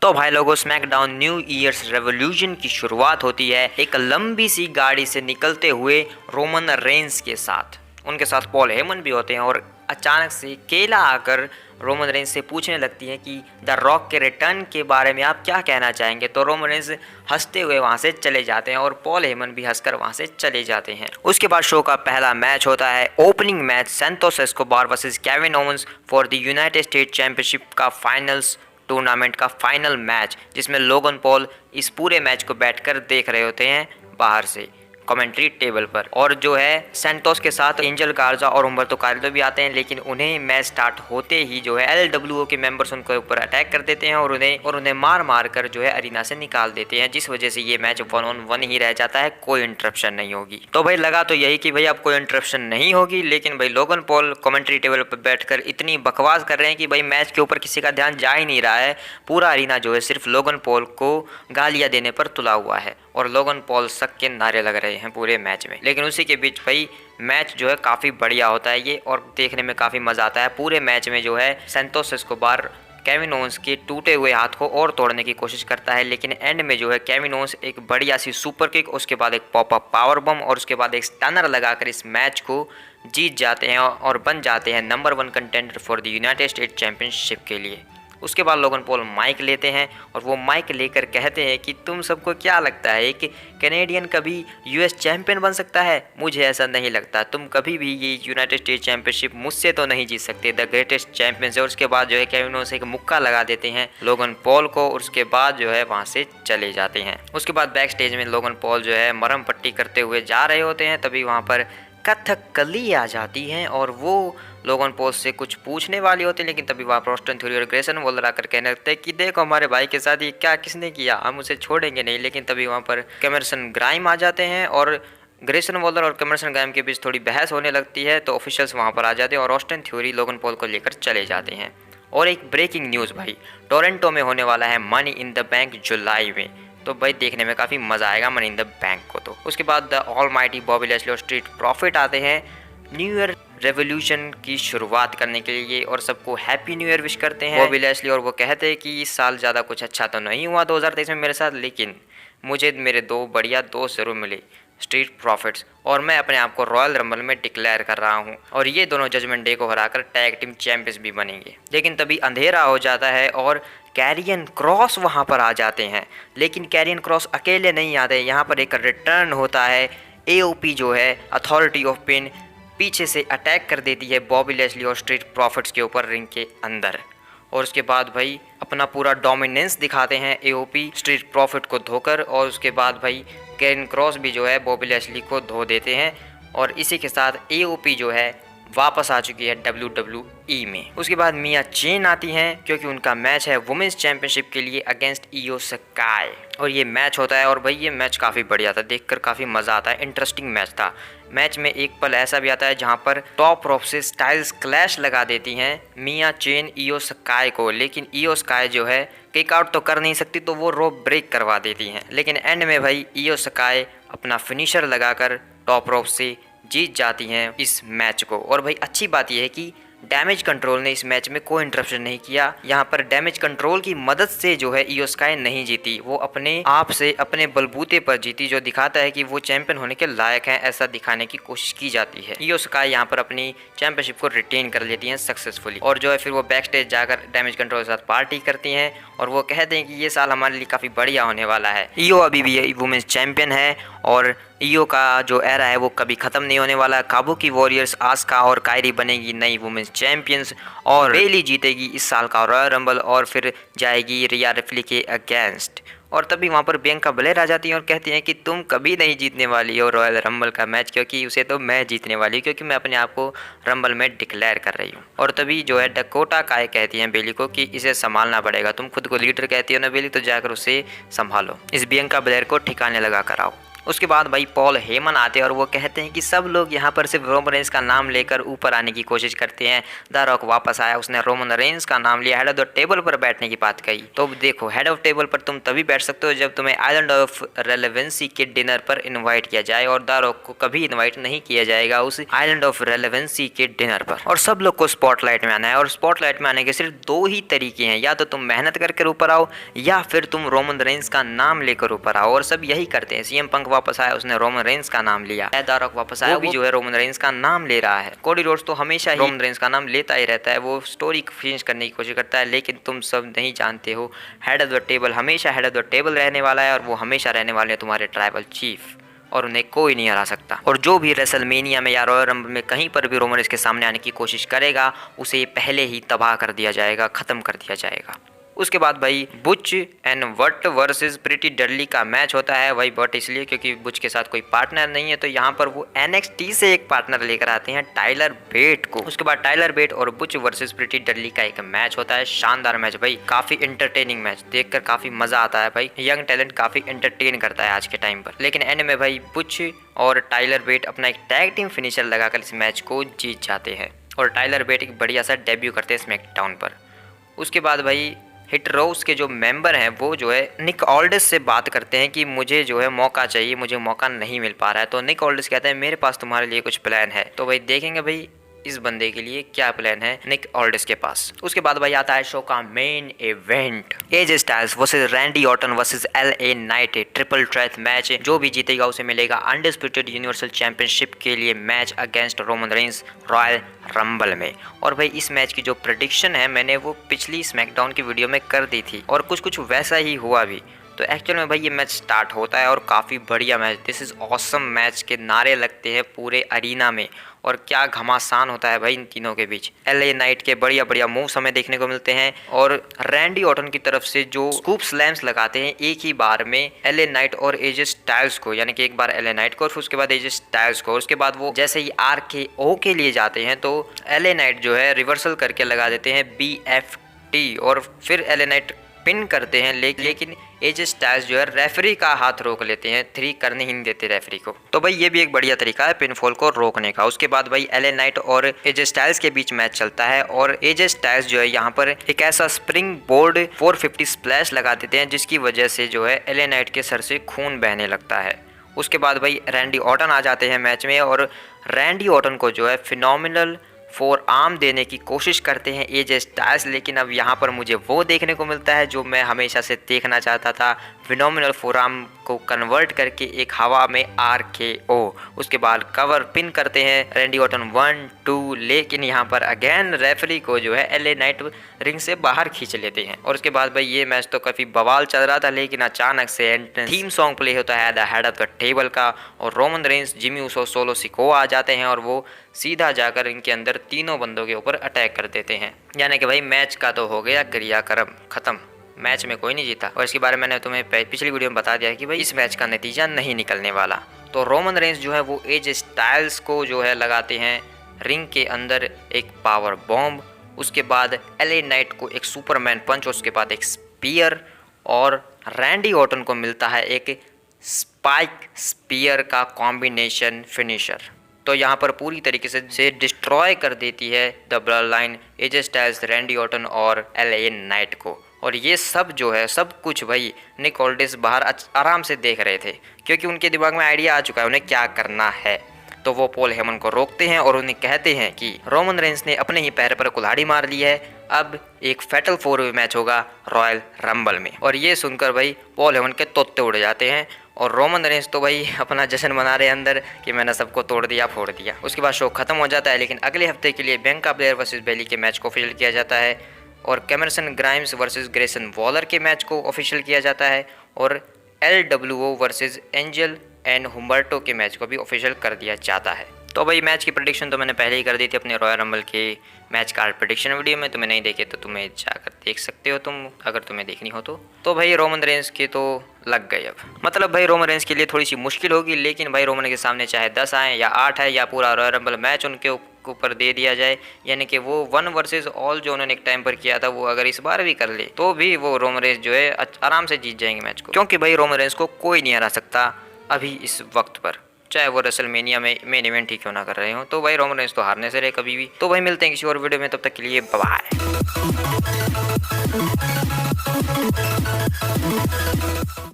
तो भाई लोगों, स्मैकडाउन न्यू ईयर्स रेवोल्यूशन की शुरुआत होती है एक लंबी सी गाड़ी से निकलते हुए रोमन रेंस के साथ। उनके साथ पॉल हेमन भी होते हैं और अचानक से केला आकर रोमन रेंस से पूछने लगती है कि द रॉक के रिटर्न के बारे में आप क्या कहना चाहेंगे। तो रोमन रेंस हंसते हुए वहां से चले जाते हैं और पॉल हेमन भी हंसकर वहां से चले जाते हैं। उसके बाद शो का पहला मैच होता है opening match Santos Escobar versus Kevin Owens for the United States championship का फाइनल्स टूर्नामेंट का फाइनल मैच, जिसमें लोगन पॉल इस पूरे मैच को बैठकर देख रहे होते हैं बाहर से कमेंट्री टेबल पर। और जो है सैंटोस के साथ एंजल गार्जा और उम्बर्तो कार्लो भी आते हैं, लेकिन उन्हें मैच स्टार्ट होते ही जो है एलडब्ल्यूओ के मेंबर्स उनके ऊपर अटैक कर देते हैं और उन्हें मार मार कर जो है अरीना से निकाल देते हैं, जिस वजह से ये मैच 1-on-1 ही रह जाता है, कोई इंटरप्शन नहीं होगी। तो भाई लगा तो यही कि भाई अब कोई इंटरप्शन नहीं होगी, लेकिन भाई लोगन पॉल कमेंट्री टेबल पर बैठकर इतनी बकवास कर रहे हैं कि भाई मैच के ऊपर किसी का ध्यान जा ही नहीं रहा है। पूरा अरीना जो है सिर्फ लोगन पॉल को गालियां देने पर तुला हुआ है और लोगन पॉल सक के नारे लग रहे हैं पूरे मैच में। लेकिन उसी के बीच भाई मैच जो है काफ़ी बढ़िया होता है ये, और देखने में काफ़ी मज़ा आता है। पूरे मैच में जो है सैंतोस एस्कोबार केविन ओवेंस के टूटे हुए हाथ को और तोड़ने की कोशिश करता है, लेकिन एंड में जो है केविन ओवेंस एक बढ़िया सी सुपर किक, उसके बाद एक पॉपअप पावर बम और उसके बाद एक स्टनर लगाकर इस मैच को जीत जाते हैं और बन जाते हैं number 1 contender for the United States championship के लिए। उसके बाद लोगन पॉल माइक लेते हैं और वो माइक लेकर कहते हैं कि तुम सबको क्या लगता है कि कैनेडियन कभी यूएस चैंपियन बन सकता है? मुझे ऐसा नहीं लगता। तुम कभी भी ये यूनाइटेड स्टेट्स चैंपियनशिप मुझसे तो नहीं जीत सकते, द ग्रेटेस्ट चैंपियन से। और उसके बाद जो है केविन ओवेंस एक मुक्का लगा देते हैं लोगन पॉल को और उसके बाद जो है वहाँ से चले जाते हैं। उसके बाद बैक स्टेज में लोगन पॉल जो है मरहम पट्टी करते हुए जा रहे होते हैं, तभी वहाँ पर कथकली आ जाती हैं और वो लोगन पॉल से कुछ पूछने वाली होती है, लेकिन तभी वहाँ पर ऑस्टिन थ्योरी और ग्रेसन वॉलर आकर कहने लगते हैं कि देखो हमारे भाई के साथ ये क्या किसने किया, हम उसे छोड़ेंगे नहीं। लेकिन तभी वहाँ पर कैमरसन ग्राइम आ जाते हैं और ग्रेसन वॉलर और कैमरसन ग्राइम के बीच थोड़ी बहस होने लगती है, तो ऑफिशियल्स वहाँ पर आ जाते हैं और ऑस्टिन थ्योरी लोगन पॉल को लेकर चले जाते हैं। और एक ब्रेकिंग न्यूज़ भाई, टोरंटो में होने वाला है मनी इन द बैंक जुलाई में, तो भाई देखने में काफ़ी मज़ा आएगा मनी इन द बैंक को। तो उसके बाद द ऑलमाइटी बॉबी लैशली और स्ट्रीट प्रॉफिट आते हैं न्यू ईयर रेवोल्यूशन की शुरुआत करने के लिए और सबको हैप्पी न्यू ईयर विश करते हैं बॉबी लैशली। और वो कहते हैं कि इस साल ज़्यादा कुछ अच्छा तो नहीं हुआ 2023 में मेरे साथ, लेकिन मुझे मेरे 2 बढ़िया दोस्त ज़रूर मिले, स्ट्रीट प्रॉफिट्स, और मैं अपने आप को रॉयल रंबल में डिक्लेयर कर रहा हूं और ये दोनों जजमेंट डे को हराकर टैग टीम चैंपियंस भी बनेंगे। लेकिन तभी अंधेरा हो जाता है और कैरियन क्रॉस वहां पर आ जाते हैं, लेकिन कैरियन क्रॉस अकेले नहीं आते। यहाँ पर एक रिटर्न होता है, एओपी जो है अथॉरिटी ऑफ पेन पीछे से अटैक कर देती है बॉबी लैशली और स्ट्रीट प्रॉफिट्स के ऊपर रिंग के अंदर, और उसके बाद भाई अपना पूरा डोमिनेंस दिखाते हैं एओपी स्ट्रीट प्रॉफिट को धोकर। और उसके बाद भाई कैरियन क्रॉस भी जो है बॉबी लैशली को धो देते हैं और इसी के साथ एओपी जो है वापस आ चुकी है WWE में। उसके बाद मिया चेन आती हैं क्योंकि उनका मैच है वुमेन्स चैंपियनशिप के लिए अगेंस्ट इयो सकाई, और ये मैच होता है। और भाई ये मैच काफ़ी बढ़िया था, देखकर काफ़ी मज़ा आता है, इंटरेस्टिंग मैच था। मैच में एक पल ऐसा भी आता है जहां पर टॉप रोप से स्टाइल्स क्लैश लगा देती हैं मिया चेन इयो सकाई को, लेकिन इयो सकाई जो है किक आउट तो कर नहीं सकती, तो वो रोप ब्रेक करवा देती हैं। लेकिन एंड में भाई इयो सकाई अपना फिनिशर लगाकर टॉप रोप से जीत जाती हैं इस मैच को। और भाई अच्छी बात यह है कि डैमेज कंट्रोल ने इस मैच में कोई इंटरप्शन नहीं किया। यहाँ पर डैमेज कंट्रोल की मदद से जो है इयो स्काई नहीं जीती, वो अपने आप से अपने बलबूते पर जीती, जो दिखाता है कि वो चैंपियन होने के लायक हैं, ऐसा दिखाने की कोशिश की जाती है। इयो स्काई यहाँ पर अपनी चैंपियनशिप को रिटेन कर लेती हैं सक्सेसफुली, और जो है फिर वो बैक स्टेज जाकर डैमेज कंट्रोल के साथ पार्टी करती हैं और वो कहते हैं कि ये साल हमारे लिए काफ़ी बढ़िया होने वाला है। इयो अभी भी वुमेन्स चैंपियन है और इयो का जो एरा है वो कभी ख़त्म नहीं होने वाला। काबुकी वॉरियर्स आस्का और कायरी बनेगी नई वुमेन्स चैंपियंस और बेली जीतेगी इस साल का रॉयल रंबल और फिर जाएगी रिया रिप्ली के अगेंस्ट। और तभी वहाँ पर बियांका बलेर आ जाती हैं और कहती हैं कि तुम कभी नहीं जीतने वाली हो रॉयल रंबल का मैच, क्योंकि उसे तो मैं जीतने वाली हूँ, क्योंकि मैं अपने आप को रंबल में डिक्लेयर कर रही हूँ। और तभी जो है डकोटा काय कहती हैं बेली को कि इसे संभालना पड़ेगा, तुम खुद को लीडर कहती हो ना बेली, तो जाकर उसे संभालो, इस बियांका बलेर को ठिकाने लगा कर आओ। उसके बाद भाई पॉल हेमन आते हैं और वो कहते हैं कि सब लोग यहाँ पर सिर्फ रोमन रेंस का नाम लेकर ऊपर आने की कोशिश करते हैं। द रॉक वापस आया, उसने रोमन रेंस का नाम लिया, हेड ऑफ द टेबल पर बैठने की बात कही। तो देखो, हेड ऑफ टेबल पर तुम तभी बैठ सकते हो जब तुम्हें आइलैंड ऑफ रेलेवेंसी के डिनर पर इन्वाइट किया जाए, और द रॉक को कभी इन्वाइट नहीं किया जाएगा उस आइलैंड ऑफ रेलेवेंसी के डिनर पर। और सब लोग को स्पॉटलाइट में आना है, और स्पॉटलाइट में आने के सिर्फ दो ही तरीके हैं, या तो तुम मेहनत करके ऊपर आओ या फिर तुम रोमन रेंस का नाम लेकर ऊपर आओ, और सब यही करते हैं। सीएम पंक वापस आया, उसने रोमन रेंस का नाम लिया। द रॉक वापस आया, वो भी जो है रोमन रेंस का नाम ले रहा है। कोडी रोड्स तो हमेशा ही रोमन रेंस का नाम लेता ही रहता है, वो स्टोरी फिनिश करने की कोशिश करता है, लेकिन तुम सब नहीं जानते हो हेड ऑफ द टेबल हमेशा हेड ऑफ द टेबल रहने वाला है, और वो हमेशा रहने वाले हैं तुम्हारे ट्राइबल चीफ, और उन्हें कोई नहीं हरा सकता। और जो भी रेसलमेनिया में या रॉयल रंबल में कहीं पर भी रोमन रेंस के सामने आने की कोशिश करेगा, उसे पहले ही तबाह कर दिया जाएगा, खत्म कर दिया जाएगा। उसके बाद भाई Butch and Bate versus Pretty Deadly का मैच होता है। भाई बट इसलिए क्योंकि बुच के साथ कोई पार्टनर नहीं है, तो यहाँ पर वो NXT से एक पार्टनर लेकर आते हैं, टाइलर बेट को। उसके बाद टाइलर बेट और बुच वर्सेस प्रीटी डडली का एक मैच होता है, शानदार मैच भाई, काफी इंटरटेनिंग मैच, देखकर काफी मजा आता है भाई। यंग टैलेंट काफी एंटरटेन करता है आज के टाइम पर। लेकिन एंड में भाई बुच और टाइलर बेट अपना एक टैग टीम फिनिशर लगाकर इस मैच को जीत जाते हैं, और टाइलर बेट एक बढ़िया सा डेब्यू करते हैं स्मैकडाउन पर। उसके बाद भाई हिट रोज के जो मेंबर हैं वो जो है निक ऑल्डिस से बात करते हैं कि मुझे जो है मौका चाहिए, मुझे मौका नहीं मिल पा रहा है। तो निक ऑल्डिस कहता है मेरे पास तुम्हारे लिए कुछ प्लान है। तो भाई देखेंगे भाई इस बंदे के लिए क्या प्लान है निक ऑल्डिस के पास। उसके बाद भाई आता है शो का main event, AJ Styles versus Randy Orton versus LA night, triple threat match. जो भी जीतेगा उसे मिलेगा अनडिस्प्यूटेड यूनिवर्सल चैंपियनशिप के लिए match against Roman Reigns royal rumble में। और भाई इस मैच की जो प्रेडिक्शन है मैंने वो पिछली स्मैकडाउन की वीडियो में कर दी थी, और कुछ वैसा ही हुआ भी। तो एक्चुअल में भाई ये मैच स्टार्ट होता है, और काफ़ी बढ़िया match, this is awesome match के नारे लगते हैं पूरे अरीना में, और क्या घमासान होता है भाई इन तीनों के बीच। LA नाइट के बढ़िया बढ़िया मूव्स हमें देखने को मिलते हैं, और रैंडी ऑर्टन की तरफ से जो स्कूप स्लैम्स लगाते हैं एक ही बार में LA नाइट और एजे स्टाइल्स को, यानी कि एक बार LA नाइट को और फिर उसके बाद एजे स्टाइल्स को। उसके बाद वो जैसे ही RKO के लिए जाते हैं तो LA नाइट जो है रिवर्सल करके लगा देते हैं BFT, और फिर LA नाइट पिन करते हैं, लेकिन एजे स्टाइल्स जो है रेफरी का हाथ रोक लेते हैं, 3 करने ही नहीं देते रेफरी को। तो भाई ये भी एक बढ़िया तरीका है पिनफॉल को रोकने का। उसके बाद भाई LA नाइट और एजे स्टाइल्स के बीच मैच चलता है, और एजे स्टाइल्स जो है यहाँ पर एक ऐसा स्प्रिंग बोर्ड 450 स्प्लैश लगा देते हैं, जिसकी वजह से जो है LA नाइट के सर से खून बहने लगता है। उसके बाद भाई रैंडी ऑर्टन आ जाते हैं मैच में, और रैंडी ऑर्टन को जो है फिनोमिनल फोर आर्म देने की कोशिश करते हैं एजे स्टाइल्स, लेकिन अब यहाँ पर मुझे वो देखने को मिलता है जो मैं हमेशा से देखना चाहता था, फिनोमिनल फोर आर्म को कन्वर्ट करके एक हवा में RKO। उसके बाद कवर पिन करते हैं रैंडी ऑर्टन 1-2, लेकिन यहाँ पर अगेन रेफरी को जो है LA नाइट रिंग से बाहर खींच लेते हैं। और उसके बाद भाई ये मैच तो काफ़ी बवाल चल रहा था, लेकिन अचानक से थीम सॉन्ग प्ले होता है the head of the table का, और Roman Reigns, Jimmy Uso, Solo Sikoa आ जाते हैं, और वो सीधा जाकर इनके अंदर तीनों बंदों के ऊपर अटैक कर देते हैं। यानी कि भाई मैच का तो हो गया क्रियाक्रम खत्म, मैच में कोई नहीं जीता। और इसके बारे में मैंने तुम्हें पिछली वीडियो में बता दिया है कि भाई इस मैच का नतीजा नहीं निकलने वाला। तो रोमन रेंस जो है वो एजे स्टाइल्स को जो है लगाते हैं रिंग के अंदर एक पावर बॉम्ब, उसके बाद LA नाइट को एक सुपरमैन पंच, उसके बाद एक स्पीयर, और रैंडी ऑर्टन को मिलता है एक स्पाइक स्पीयर का कॉम्बिनेशन फिनिशर। तो यहाँ पर पूरी तरीके से डिस्ट्रॉय कर देती है the blood line, AJ Styles, Randy Orton और LA नाइट को। और ये सब जो है सब कुछ भाई निक ऑल्डिस बाहर आराम से देख रहे थे, क्योंकि उनके दिमाग में आइडिया आ चुका है उन्हें क्या करना है। तो वो पॉल हेमन को रोकते हैं और उन्हें कहते हैं कि रोमन रेंस ने अपने ही पैर पर कुल्हाड़ी मार ली है, अब एक फैटल 4-वे मैच होगा रॉयल रंबल में। और ये सुनकर भाई पॉल हेमन के तोते उड़ जाते हैं, और रोमन रेंस तो भाई अपना जश्न मना रहे अंदर कि मैंने सबको तोड़ दिया, फोड़ दिया। उसके बाद शो खत्म हो जाता है, लेकिन अगले हफ्ते के लिए बियांका ब्लेयर वर्सेस बेली के मैच को ऑफिशियल किया जाता है, और कैमरसन ग्राइम्स वर्सेस ग्रेसन वॉलर के मैच को ऑफिशियल किया जाता है, और LWO वर्सेस एंजल एंड हुम्बर्टो के मैच को भी ऑफिशियल कर दिया जाता है। तो भाई मैच की प्रेडिक्शन तो मैंने पहले ही कर दी थी अपने रॉयल रंबल के मैच कार्ड प्रेडिक्शन वीडियो में, तुम्हें नहीं देखे तो तुम्हें जाकर देख सकते हो तुम, अगर तुम्हें देखनी हो तो भाई रोमन रेंस के तो लग गए अब, मतलब भाई रोमन रेंस के लिए थोड़ी सी मुश्किल होगी, लेकिन भाई रोमन के सामने चाहे 10 आए या 8 है या पूरा रॉयल रंबल मैच उनके ऊपर दे दिया जाए, यानी कि वो 1 वर्सेस ऑल जो उन्होंने एक टाइम पर किया था वो अगर इस बार भी कर ले तो भी वो रोमन रेंस जो है आराम से जीत जाएंगे मैच को, क्योंकि भाई रोमन रेंस को कोई नहीं हरा सकता अभी इस वक्त पर, चाहे वो रेसलमेनिया में मेन इवेंट ही क्यों ना कर रहे हो। तो भाई रोमन रेंस तो हारने से रहे कभी भी। तो भाई मिलते हैं किसी और वीडियो में, तब तक के लिए बाय।